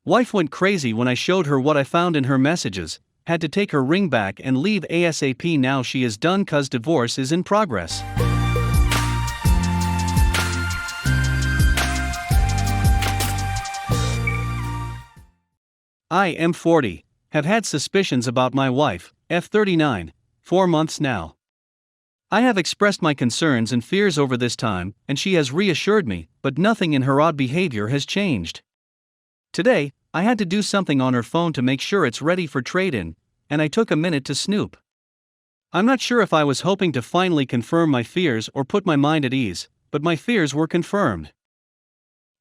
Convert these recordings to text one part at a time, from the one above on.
Wife went crazy when I showed her what I found in her messages, had to take her ring back and leave ASAP. Now she is done cause divorce is in progress. I am 40, have had suspicions about my wife, F39, 4 months now. I have expressed my concerns and fears over this time, and she has reassured me, but nothing in her odd behavior has changed. Today, I had to do something on her phone to make sure it's ready for trade-in, and I took a minute to snoop. I'm not sure if I was hoping to finally confirm my fears or put my mind at ease, but my fears were confirmed.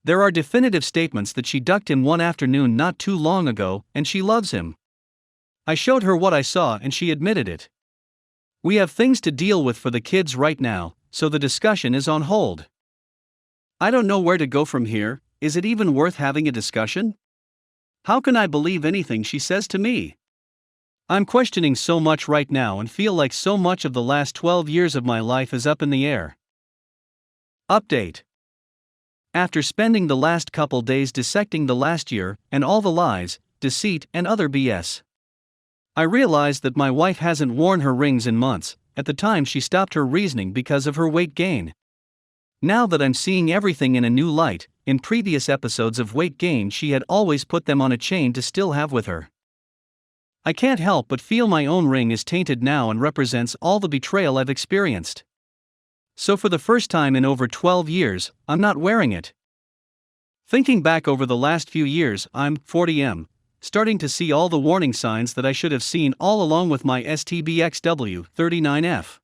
There are definitive statements that she ducked him one afternoon not too long ago, and she loves him. I showed her what I saw and she admitted it. We have things to deal with for the kids right now, so the discussion is on hold. I don't know where to go from here. Is it even worth having a discussion? How can I believe anything she says to me? I'm questioning so much right now and feel like so much of the last 12 years of my life is up in the air. Update. After spending the last couple days dissecting the last year and all the lies, deceit, and other BS, I realized that my wife hasn't worn her rings in months. At the time she stopped her reasoning because of her weight gain. Now that I'm seeing everything in a new light, in previous episodes of weight gain she had always put them on a chain to still have with her. I can't help but feel my own ring is tainted now and represents all the betrayal I've experienced. So for the first time in over 12 years, I'm not wearing it. Thinking back over the last few years, I'm 40M, starting to see all the warning signs that I should have seen all along with my STBXW39F.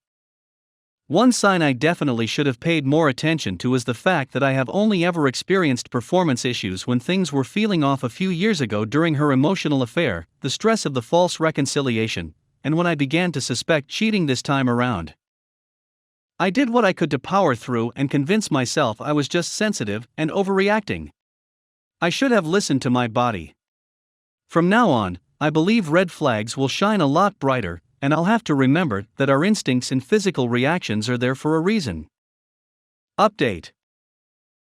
One sign I definitely should have paid more attention to is the fact that I have only ever experienced performance issues when things were feeling off a few years ago during her emotional affair, the stress of the false reconciliation, and when I began to suspect cheating this time around. I did what I could to power through and convince myself I was just sensitive and overreacting. I should have listened to my body. From now on, I believe red flags will shine a lot brighter, and I'll have to remember that our instincts and physical reactions are there for a reason. Update.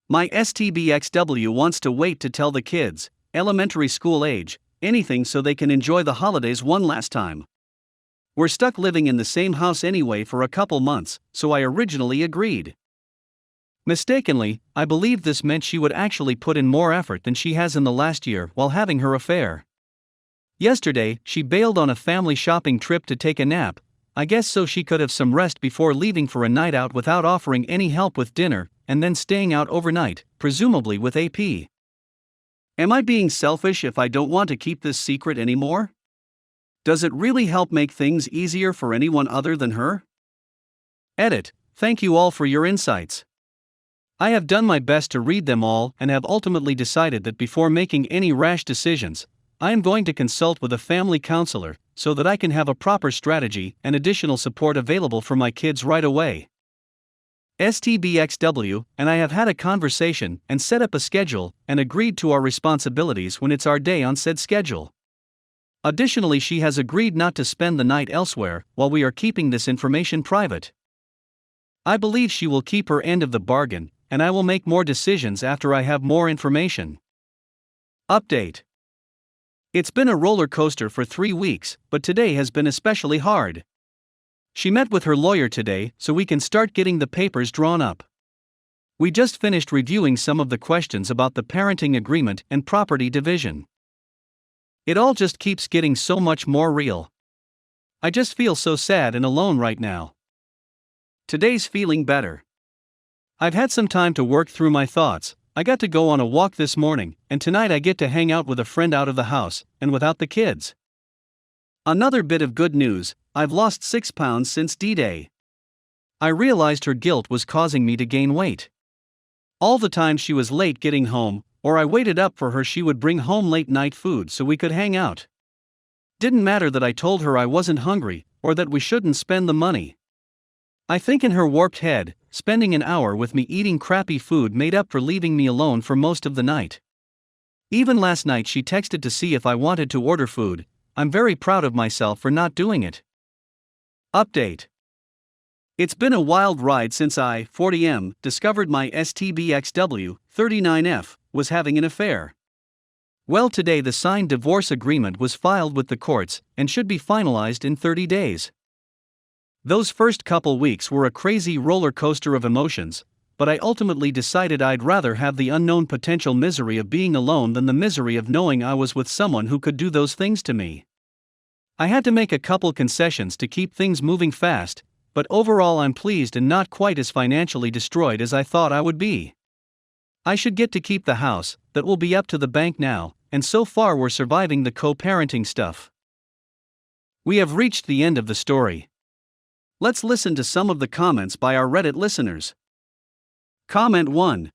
My STBXW wants to wait to tell the kids, elementary school age, anything so they can enjoy the holidays one last time. We're stuck living in the same house anyway for a couple months, so I originally agreed. Mistakenly, I believed this meant she would actually put in more effort than she has in the last year while having her affair. Yesterday, she bailed on a family shopping trip to take a nap, I guess so she could have some rest before leaving for a night out without offering any help with dinner, and then staying out overnight, presumably with AP. Am I being selfish if I don't want to keep this secret anymore? Does it really help make things easier for anyone other than her? Edit. Thank you all for your insights. I have done my best to read them all and have ultimately decided that before making any rash decisions, I am going to consult with a family counselor so that I can have a proper strategy and additional support available for my kids right away. STBXW and I have had a conversation and set up a schedule and agreed to our responsibilities when it's our day on said schedule. Additionally, she has agreed not to spend the night elsewhere while we are keeping this information private. I believe she will keep her end of the bargain, and I will make more decisions after I have more information. Update. It's been a roller coaster for 3 weeks, but today has been especially hard. She met with her lawyer today so we can start getting the papers drawn up. We just finished reviewing some of the questions about the parenting agreement and property division. It all just keeps getting so much more real. I just feel so sad and alone right now. Today's feeling better. I've had some time to work through my thoughts. I got to go on a walk this morning, and tonight I get to hang out with a friend out of the house, and without the kids. Another bit of good news, I've lost 6 pounds since D-Day. I realized her guilt was causing me to gain weight. All the time she was late getting home, or I waited up for her, she would bring home late night food so we could hang out. Didn't matter that I told her I wasn't hungry, or that we shouldn't spend the money. I think in her warped head, spending an hour with me eating crappy food made up for leaving me alone for most of the night. Even last night she texted to see if I wanted to order food. I'm very proud of myself for not doing it. Update. It's been a wild ride since I, 40M, discovered my STBXW39F was having an affair. Well, today the signed divorce agreement was filed with the courts and should be finalized in 30 days. Those first couple weeks were a crazy roller coaster of emotions, but I ultimately decided I'd rather have the unknown potential misery of being alone than the misery of knowing I was with someone who could do those things to me. I had to make a couple concessions to keep things moving fast, but overall I'm pleased and not quite as financially destroyed as I thought I would be. I should get to keep the house, that will be up to the bank now, and so far we're surviving the co-parenting stuff. We have reached the end of the story. Let's listen to some of the comments by our Reddit listeners. Comment 1.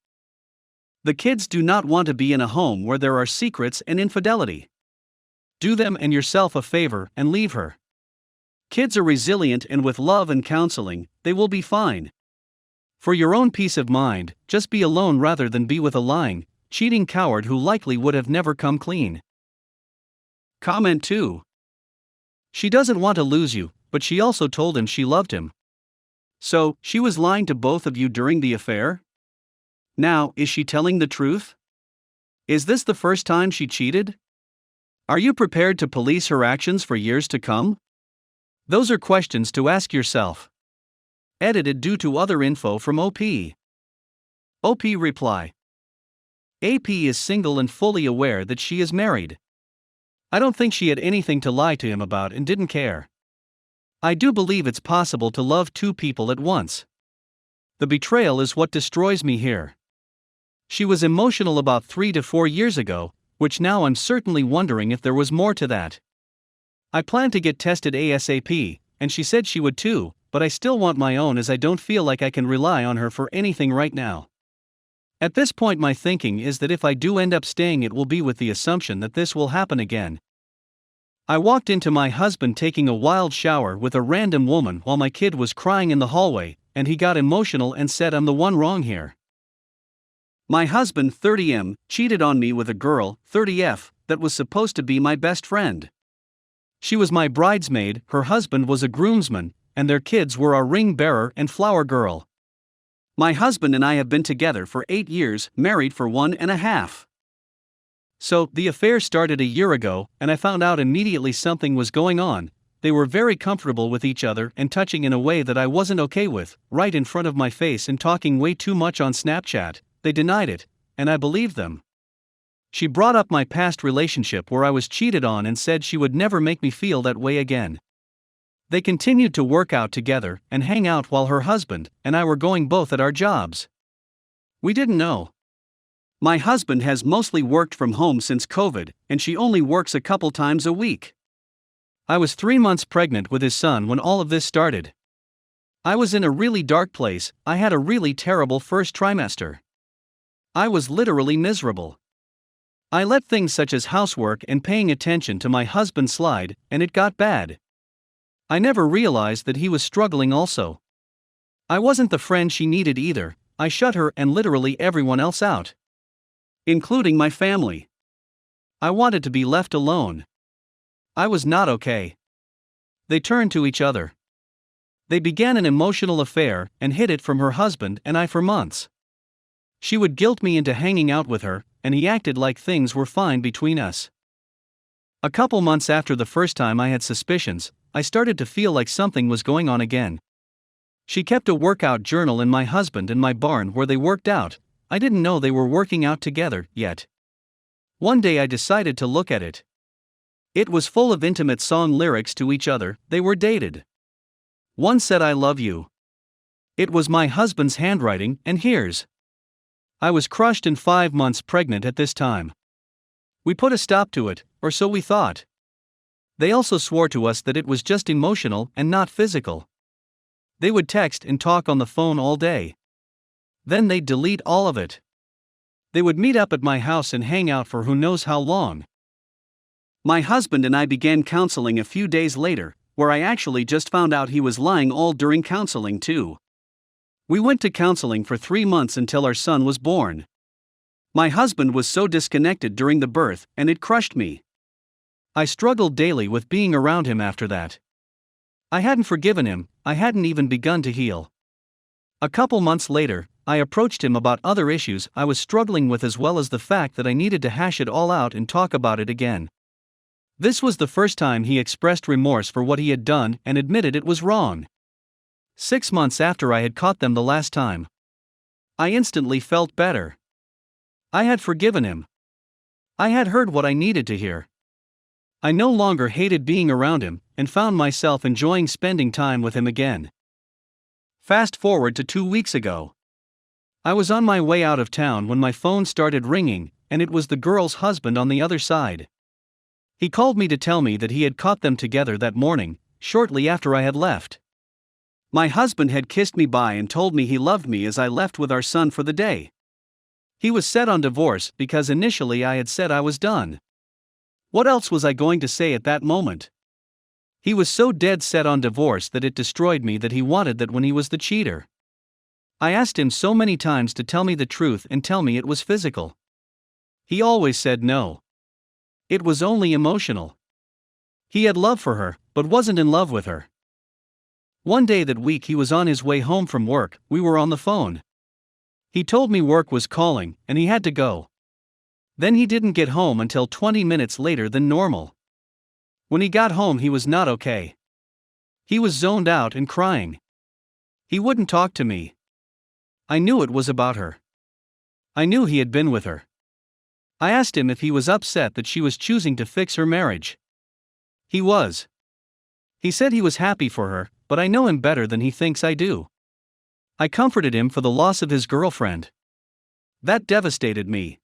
The kids do not want to be in a home where there are secrets and infidelity. Do them and yourself a favor and leave her. Kids are resilient, and with love and counseling, they will be fine. For your own peace of mind, just be alone rather than be with a lying, cheating coward who likely would have never come clean. Comment 2. She doesn't want to lose you, but she also told him she loved him. So, she was lying to both of you during the affair? Now, is she telling the truth? Is this the first time she cheated? Are you prepared to police her actions for years to come? Those are questions to ask yourself. Edited due to other info from OP. OP reply. AP is single and fully aware that she is married. I don't think she had anything to lie to him about and didn't care. I do believe it's possible to love two people at once. The betrayal is what destroys me here. She was emotional about 3 to 4 years ago, which now I'm certainly wondering if there was more to that. I plan to get tested ASAP, and she said she would too, but I still want my own as I don't feel like I can rely on her for anything right now. At this point my thinking is that if I do end up staying it will be with the assumption that this will happen again. I walked into my husband taking a wild shower with a random woman while my kid was crying in the hallway, and he got emotional and said I'm the one wrong here. My husband 30M cheated on me with a girl 30F that was supposed to be my best friend. She was my bridesmaid, her husband was a groomsman, and their kids were a ring bearer and flower girl. My husband and I have been together for 8 years, married for 1.5. So, the affair started a year ago, and I found out immediately something was going on. They were very comfortable with each other and touching in a way that I wasn't okay with, right in front of my face and talking way too much on Snapchat. They denied it, and I believed them. She brought up my past relationship where I was cheated on and said she would never make me feel that way again. They continued to work out together and hang out while her husband and I were going both at our jobs. We didn't know. My husband has mostly worked from home since COVID, and she only works a couple times a week. I was 3 months pregnant with his son when all of this started. I was in a really dark place. I had a really terrible first trimester. I was literally miserable. I let things such as housework and paying attention to my husband slide, and it got bad. I never realized that he was struggling also. I wasn't the friend she needed either. I shut her and literally everyone else out, including my family. I wanted to be left alone. I was not okay. They turned to each other. They began an emotional affair and hid it from her husband and I for months. She would guilt me into hanging out with her, and he acted like things were fine between us. A couple months after the first time I had suspicions, I started to feel like something was going on again. She kept a workout journal in my husband and my barn where they worked out. I didn't know they were working out together yet. One day I decided to look at it. It was full of intimate song lyrics to each other. They were dated. One said I love you. It was my husband's handwriting, and here's. I was crushed and 5 months pregnant at this time. We put a stop to it, or so we thought. They also swore to us that it was just emotional and not physical. They would text and talk on the phone all day. Then they'd delete all of it. They would meet up at my house and hang out for who knows how long. My husband and I began counseling a few days later, where I actually just found out he was lying all during counseling too. We went to counseling for 3 months until our son was born. My husband was so disconnected during the birth, and it crushed me. I struggled daily with being around him after that. I hadn't forgiven him, I hadn't even begun to heal. A couple months later, I approached him about other issues I was struggling with, as well as the fact that I needed to hash it all out and talk about it again. This was the first time he expressed remorse for what he had done and admitted it was wrong. 6 months after I had caught them the last time, I instantly felt better. I had forgiven him. I had heard what I needed to hear. I no longer hated being around him and found myself enjoying spending time with him again. Fast forward to 2 weeks ago. I was on my way out of town when my phone started ringing, and it was the girl's husband on the other side. He called me to tell me that he had caught them together that morning, shortly after I had left. My husband had kissed me bye and told me he loved me as I left with our son for the day. He was set on divorce because initially I had said I was done. What else was I going to say at that moment? He was so dead set on divorce that it destroyed me that he wanted that when he was the cheater. I asked him so many times to tell me the truth and tell me it was physical. He always said no. It was only emotional. He had love for her, but wasn't in love with her. One day that week he was on his way home from work. We were on the phone. He told me work was calling, and he had to go. Then he didn't get home until 20 minutes later than normal. When he got home he was not okay. He was zoned out and crying. He wouldn't talk to me. I knew it was about her. I knew he had been with her. I asked him if he was upset that she was choosing to fix her marriage. He was. He said he was happy for her, but I know him better than he thinks I do. I comforted him for the loss of his girlfriend. That devastated me.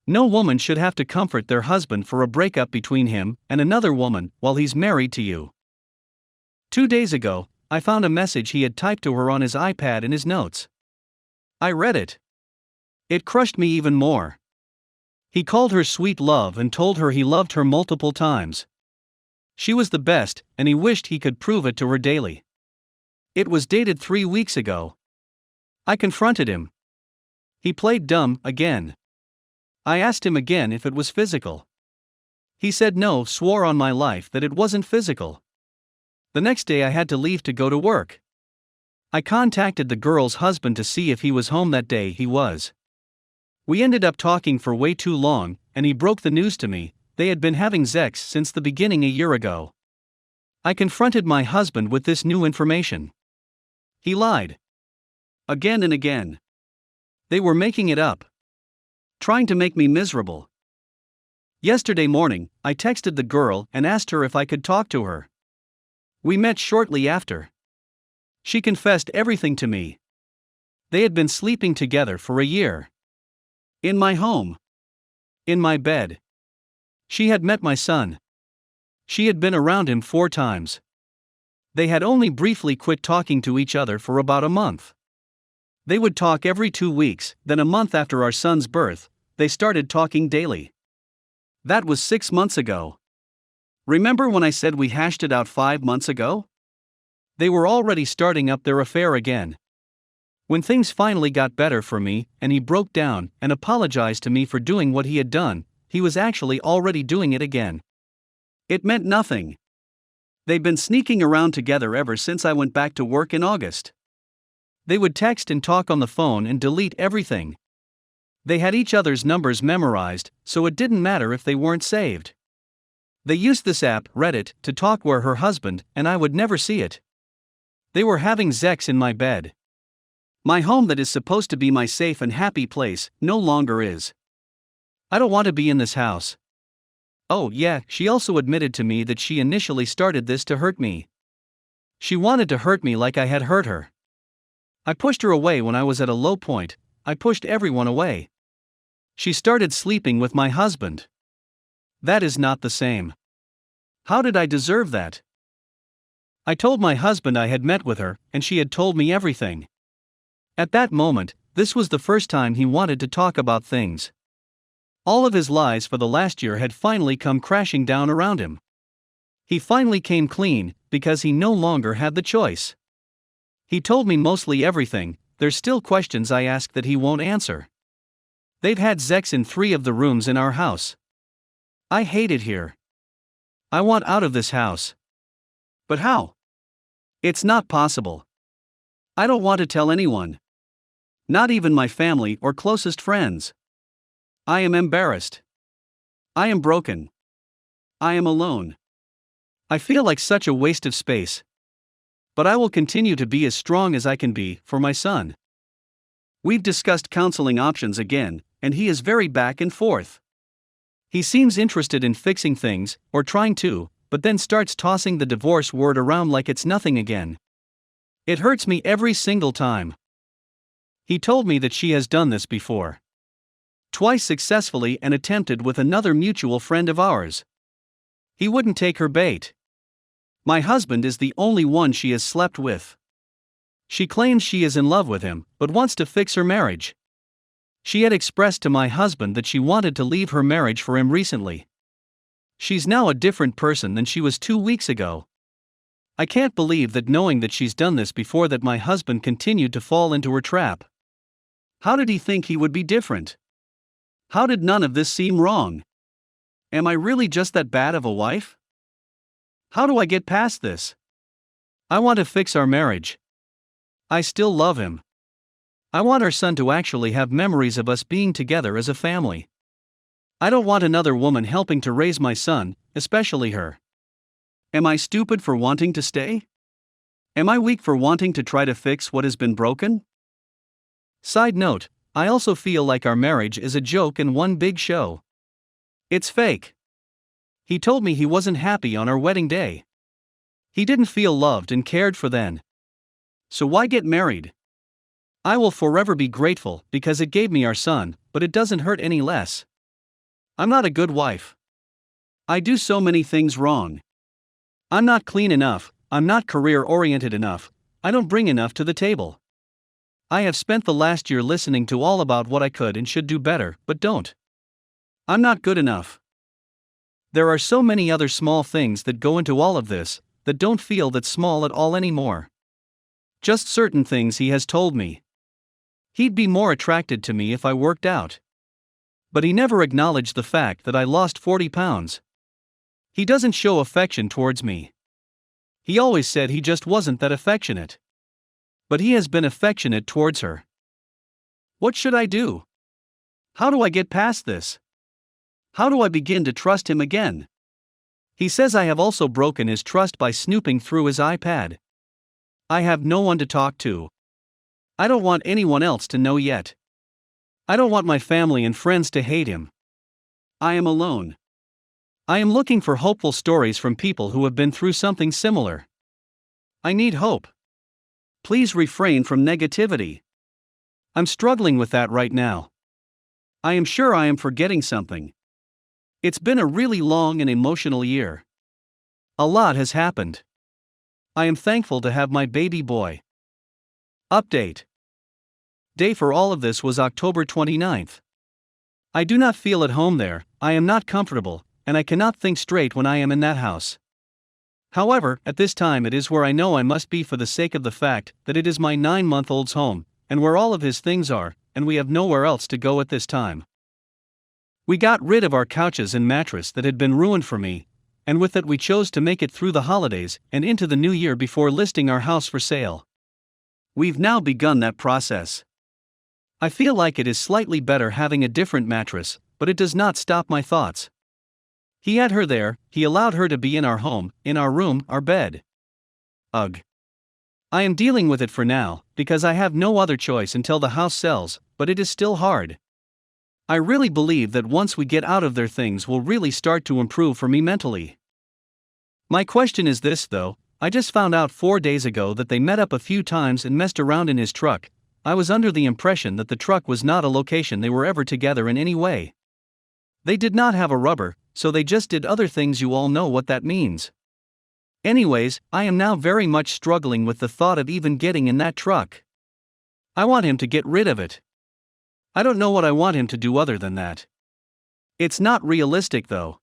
No woman should have to comfort their husband for a breakup between him and another woman while he's married to you. 2 days ago, I found a message he had typed to her on his iPad in his notes. I read it. It crushed me even more. He called her sweet love and told her he loved her multiple times. She was the best, and he wished he could prove it to her daily. It was dated 3 weeks ago. I confronted him. He played dumb again. I asked him again if it was physical. He said no, swore on my life that it wasn't physical. The next day I had to leave to go to work. I contacted the girl's husband to see if he was home that day. He was. We ended up talking for way too long, and he broke the news to me. They had been having sex since the beginning a year ago. I confronted my husband with this new information. He lied. Again and again. They were making it up. Trying to make me miserable. Yesterday morning, I texted the girl and asked her if I could talk to her. We met shortly after. She confessed everything to me. They had been sleeping together for a year. In my home. In my bed. She had met my son. She had been around him 4 times. They had only briefly quit talking to each other for about a month. They would talk every 2 weeks, then a month after our son's birth, they started talking daily. That was 6 months ago. Remember when I said we hashed it out 5 months ago? They were already starting up their affair again. When things finally got better for me, and he broke down and apologized to me for doing what he had done, he was actually already doing it again. It meant nothing. They'd been sneaking around together ever since I went back to work in August. They would text and talk on the phone and delete everything. They had each other's numbers memorized, so it didn't matter if they weren't saved. They used this app, Reddit, to talk where her husband and I would never see it. They were having sex in my bed. My home that is supposed to be my safe and happy place, no longer is. I don't want to be in this house. Oh yeah, she also admitted to me that she initially started this to hurt me. She wanted to hurt me like I had hurt her. I pushed her away when I was at a low point. I pushed everyone away. She started sleeping with my husband. That is not the same. How did I deserve that? I told my husband I had met with her, and she had told me everything. At that moment, this was the first time he wanted to talk about things. All of his lies for the last year had finally come crashing down around him. He finally came clean, because he no longer had the choice. He told me mostly everything. There's still questions I ask that he won't answer. They've had sex in 3 of the rooms in our house. I hate it here. I want out of this house. But how? It's not possible. I don't want to tell anyone. Not even my family or closest friends. I am embarrassed. I am broken. I am alone. I feel like such a waste of space. But I will continue to be as strong as I can be for my son. We've discussed counseling options again, and he is very back and forth. He seems interested in fixing things, or trying to, but then starts tossing the divorce word around like it's nothing again. It hurts me every single time. He told me that she has done this before. Twice successfully and attempted with another mutual friend of ours. He wouldn't take her bait. My husband is the only one she has slept with. She claims she is in love with him, but wants to fix her marriage. She had expressed to my husband that she wanted to leave her marriage for him recently. She's now a different person than she was 2 weeks ago. I can't believe that knowing that she's done this before that my husband continued to fall into her trap. How did he think he would be different? How did none of this seem wrong? Am I really just that bad of a wife? How do I get past this? I want to fix our marriage. I still love him. I want our son to actually have memories of us being together as a family. I don't want another woman helping to raise my son, especially her. Am I stupid for wanting to stay? Am I weak for wanting to try to fix what has been broken? Side note, I also feel like our marriage is a joke and one big show. It's fake. He told me he wasn't happy on our wedding day. He didn't feel loved and cared for then. So why get married? I will forever be grateful because it gave me our son, but it doesn't hurt any less. I'm not a good wife. I do so many things wrong. I'm not clean enough, I'm not career-oriented enough, I don't bring enough to the table. I have spent the last year listening to all about what I could and should do better, but don't. I'm not good enough. There are so many other small things that go into all of this, that don't feel that small at all anymore. Just certain things he has told me. He'd be more attracted to me if I worked out. But he never acknowledged the fact that I lost 40 pounds. He doesn't show affection towards me. He always said he just wasn't that affectionate. But he has been affectionate towards her. What should I do? How do I get past this? How do I begin to trust him again? He says I have also broken his trust by snooping through his iPad. I have no one to talk to. I don't want anyone else to know yet. I don't want my family and friends to hate him. I am alone. I am looking for hopeful stories from people who have been through something similar. I need hope. Please refrain from negativity. I'm struggling with that right now. I am sure I am forgetting something. It's been a really long and emotional year. A lot has happened. I am thankful to have my baby boy. Update. Day for all of this was October 29th. I do not feel at home there, I am not comfortable, and I cannot think straight when I am in that house. However, at this time it is where I know I must be for the sake of the fact that it is my 9-month-old's home, and where all of his things are, and we have nowhere else to go at this time. We got rid of our couches and mattress that had been ruined for me, and with it we chose to make it through the holidays and into the new year before listing our house for sale. We've now begun that process. I feel like it is slightly better having a different mattress, but it does not stop my thoughts. He had her there, he allowed her to be in our home, in our room, our bed. Ugh. I am dealing with it for now, because I have no other choice until the house sells, but it is still hard. I really believe that once we get out of there things will really start to improve for me mentally. My question is this though, I just found out 4 days ago that they met up a few times and messed around in his truck. I was under the impression that the truck was not a location they were ever together in any way. They did not have a rubber, so they just did other things. You all know what that means. Anyways, I am now very much struggling with the thought of even getting in that truck. I want him to get rid of it. I don't know what I want him to do other than that. It's not realistic though.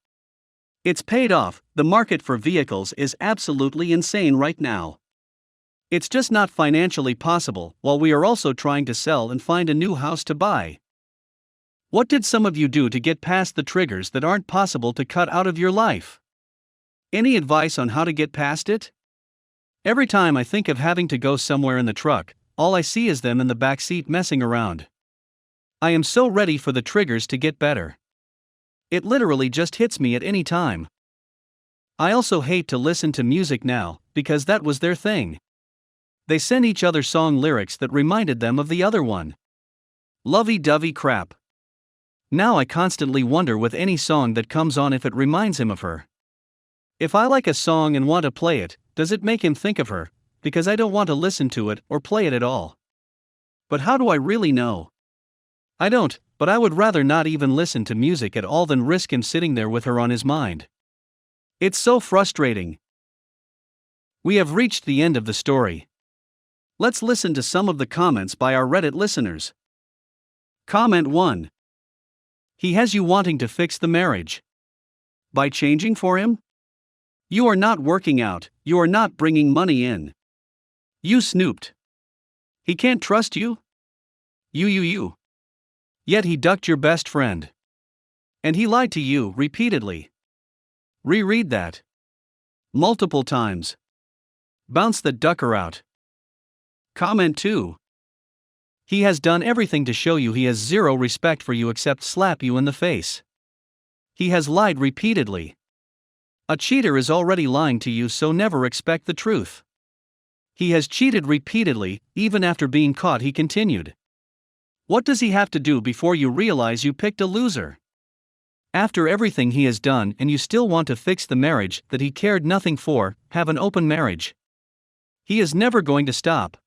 It's paid off, the market for vehicles is absolutely insane right now. It's just not financially possible, while we are also trying to sell and find a new house to buy. What did some of you do to get past the triggers that aren't possible to cut out of your life? Any advice on how to get past it? Every time I think of having to go somewhere in the truck, all I see is them in the backseat messing around. I am so ready for the triggers to get better. It literally just hits me at any time. I also hate to listen to music now, because that was their thing. They sent each other song lyrics that reminded them of the other one. Lovey-dovey crap. Now I constantly wonder with any song that comes on if it reminds him of her. If I like a song and want to play it, does it make him think of her? Because I don't want to listen to it or play it at all. But how do I really know? I don't, but I would rather not even listen to music at all than risk him sitting there with her on his mind. It's so frustrating. We have reached the end of the story. Let's listen to some of the comments by our Reddit listeners. Comment 1. He has you wanting to fix the marriage. By changing for him? You are not working out, you are not bringing money in. You snooped. He can't trust you? You. Yet he ducked your best friend. And he lied to you repeatedly. Reread that. Multiple times. Bounce the ducker out. Comment 2. He has done everything to show you he has zero respect for you except slap you in the face. He has lied repeatedly. A cheater is already lying to you, so never expect the truth. He has cheated repeatedly, even after being caught, he continued. What does he have to do before you realize you picked a loser? After everything he has done and you still want to fix the marriage that he cared nothing for, have an open marriage. He is never going to stop.